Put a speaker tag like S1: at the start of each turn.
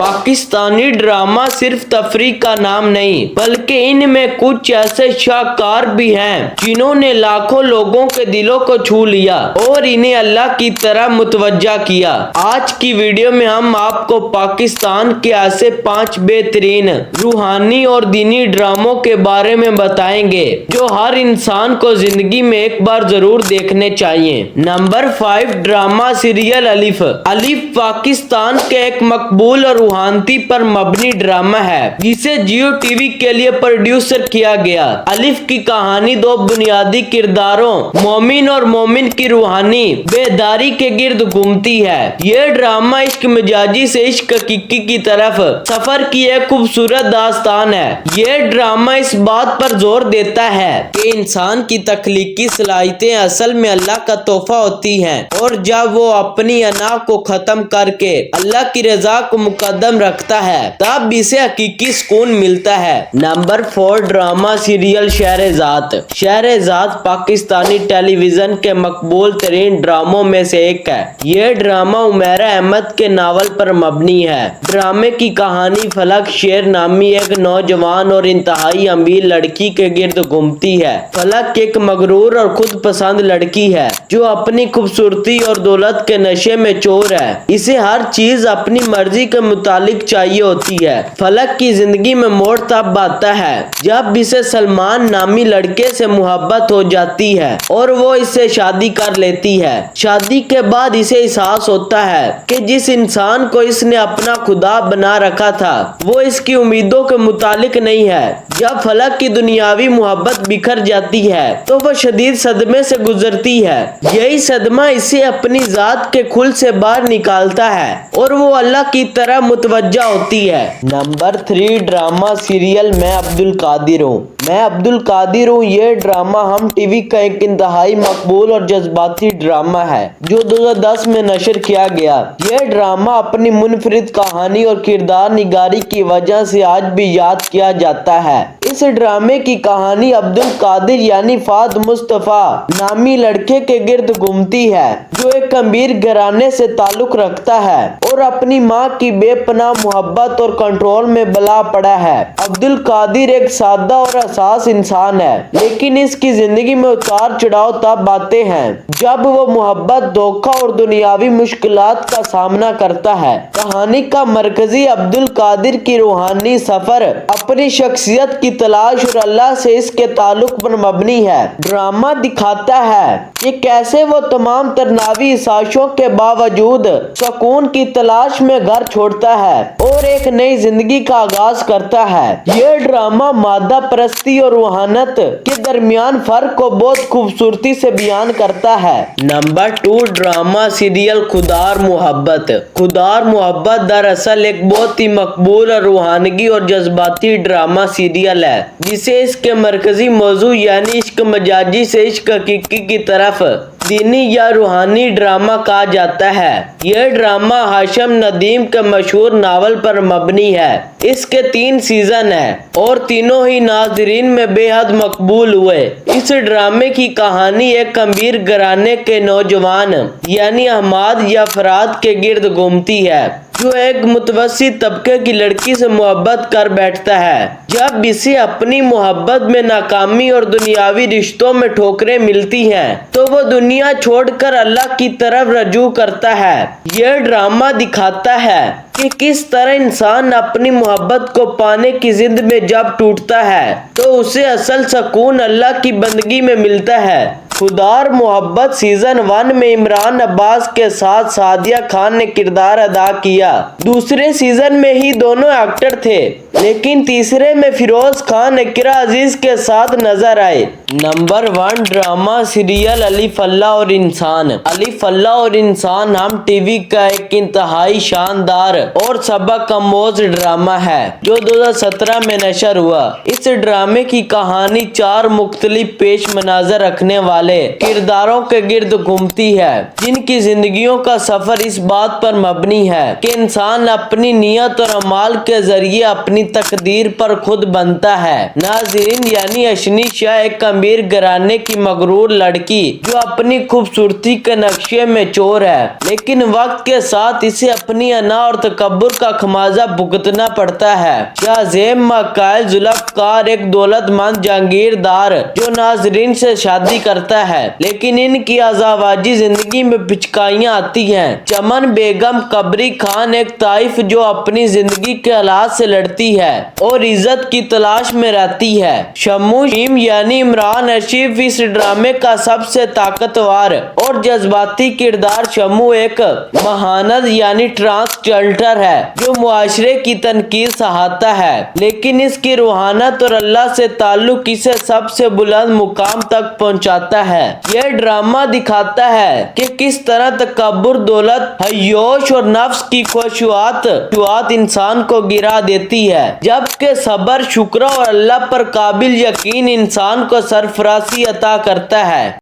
S1: Pakistani drama सिर्फ तफरीह का नाम नहीं बल्कि इनमें कुछ ऐसे शाहकार भी हैं जिन्होंने लाखों लोगों के दिलों को छू लिया और इन्हें अल्लाह की तरह मुतवज्जा किया। आज की वीडियो में हम आपको पाकिस्तान के ऐसे 5 बेहतरीन रूहानी और दीनी ड्रामों के बारे में बताएंगे जो हर इंसान को जिंदगी में एक बार जरूर देखने चाहिए। नंबर 5, ड्रामा सीरियल अलिफ। अलिफ पाकिस्तान के एक मकबूल और रूहानी पर मबनी ड्रामा है जिसे जियो टीवी के लिए प्रोड्यूसर किया गया। अलिफ की कहानी 2 बुनियादी किरदारों मोमिन और मोमिन की रूहानी बेदारी के गिर्द घूमती है। यह ड्रामा इश्क मिजाजी से इश्क हकीकी की तरफ सफर की एक खूबसूरत दास्तान है। यह ड्रामा इस बात पर जोर देता है कि इंसान की तख्लीकी सलाहियतें असल में अल्लाह का तोहफा होती हैं और जब वो अपनी अना को खत्म करके अल्लाह की रजा को मुकद्दम रखता है तब इसे हकीकी सुकून मिलता है। Number 4, drama serial Shehrzad. Shehrzad Pakistani television के मकबूल तरीन ड्रामों में से एक है। यह ड्रामा उमैरा अहमद के नावल पर मबनी है। ड्रामे की कहानी फलक शेर नामी एक नौजवान और इंतहाई अमीर लड़की के गिर्द घूमती है। फलक एक मगरूर और खुद पसंद लड़की है जो अपनी खूबसूरती और दौलत के नशे में चोर है। इसे हर चीज अपनी मर्जी के मुतालिक चाहिए होती है। फलक की जिंदगी में मोड़ तब आता है जब इसे सलमान नामी लड़के से मोहब्बत हो जाती है और वो इससे शादी कर लेती है। शादी के बाद इसे एहसास होता है कि जिस इंसान को इसने अपना खुदा बना रखा था वो इसकी उम्मीदों के मुतालिक नहीं है। जब फलक की दुनियावी मोहब्बत बिखर जाती है तो वह शदीद सदमे से गुजरती है। यही सदमा इसे अपनी जात के खुल से बाहर निकालता है और वो अल्लाह की तरह मुतवज्जा होती है। नंबर 3, ड्रामा सीरियल मैं अब्दुल कादिर हूँ। मैं अब्दुल कादिर हूँ ये ड्रामा हम टीवी का एक इंतहाई मकबूल और जज्बाती ड्रामा है जो 2010 में नशर किया गया। यह ड्रामा अपनी मुनफरिद कहानी और किरदार निगारी की वजह से आज भी याद किया जाता है। इस ड्रामे की कहानी अब्दुल कादिर यानी फाद मुस्तफा नामी लड़के के गिर्द घूमती है जो एक अमीर घराने से ताल्लुक रखता है और अपनी माँ की बेपनाह मोहब्बत और कंट्रोल में बला पड़ा है। अब्दुल कादिर एक सादा और एहसास इंसान है लेकिन इसकी जिंदगी में उतार चढ़ाव तब आते हैं जब वो मोहब्बत, धोखा और दुनियावी मुश्किलात का सामना करता है। कहानी का मरकजी अब्दुल कादिर की रूहानी सफर, अपनी शख्सियत की तलाश और अल्लाह से इसके ताल्लुक पर मबनी है। ड्रामा दिखाता है कि कैसे वो तमाम तरनावी साशों के बावजूद सुकून की तलाश में घर छोड़ता है और एक नई जिंदगी का आगाज करता है। यह ड्रामा मादा परस्ती और रूहानत के दरमियान फर्क को बहुत खूबसूरती से बयान करता है। नंबर 2, ड्रामा सीरियल खुदार मोहब्बत। खुदार मोहब्बत दरअसल एक बहुत ही मकबूल और रूहानगी और जज्बाती ड्रामा सीरियल है जिसे इसके मरकजी मौजू यानी इश्क मजाजी से इश्क हकीकी की तरफ दीनी या रूहानी ड्रामा कहा जाता है। यह ड्रामा हाशिम नदीम के मशहूर नावल पर मबनी है। इसके 3 सीजन है और तीनों ही नाजरीन में बेहद मकबूल हुए। इस ड्रामे की कहानी एक अमीर घराने के नौजवान यानी अहमद या फराद के गिर्द घूमती है जो एक मुतवस्सित तबके की लड़की से मोहब्बत कर बैठता है। जब इसे अपनी मोहब्बत में नाकामी और दुनियावी रिश्तों में ठोकरें मिलती हैं तो वो दुनिया छोड़कर अल्लाह की तरफ रजू करता है। यह ड्रामा दिखाता है कि किस तरह इंसान अपनी मोहब्बत को पाने की जिद में जब टूटता है तो उसे असल सुकून अल्लाह की बंदगी में मिलता है। खुदार मोहब्बत सीजन 1 में इमरान अब्बास के साथ सादिया खान ने किरदार अदा किया। दूसरे सीजन में ही दोनों एक्टर थे लेकिन तीसरे में फिरोज खान इकरा अजीज के साथ नजर आए। नंबर 1, ड्रामा सीरियल अलिफ अल्लाह और इंसान। अलिफ अल्लाह और इंसान हम टीवी का एक इंतहाई शानदार और सबक आमोज ड्रामा है जो 2017 में नशर हुआ। इस ड्रामे की कहानी 4 मुख्तलिफ पेश मनाजर रखने वाले किरदारों के गिर्द घूमती है जिनकी जिंदगियों का सफर इस बात पर मबनी है कि इंसान अपनी नियत और अमाल के जरिए अपनी तकदीर पर खुद बनता है। नाज़रीन यानी अशनी शाह एक अमीर घराने की मगरूर लड़की जो अपनी खूबसूरती के नक्शे में चोर है, लेकिन वक्त के साथ इसे अपनी अना और तकब्बुर का खमाजा भुगतना पड़ता है। शाहज़ेब मकाइल जुल्फ़कार एक दौलतमंद जागीरदार जो नाजरीन से शादी करता है, लेकिन इनकी अज़ावाजी जिंदगी में पिचकाइयाँ आती हैं। चमन बेगम कबरी खान एक ताइफ जो अपनी जिंदगी के हालात से लड़ती है और इज्जत की तलाश में रहती है। शम्मू शीम यानी इमरान हशीफ इस ड्रामे का सबसे ताकतवर और जज्बाती किरदार। शम्मू एक महानद यानी ट्रांसजेंडर है जो मुआशरे की तनकीद सहाता है, लेकिन इसकी रूहानत और अल्लाह से ताल्लुक इसे सबसे बुलंद मुकाम तक पहुंचाता है। यह ड्रामा दिखाता है कि किस तरह तकब्बुर, दौलत, हयोश और नफ्स की ख्वाहिशात इंसान को गिरा देती है, जबकि सब्र, शुक्र और अल्लाह पर काबिल यकीन इंसान को सरफराजी अता करता है।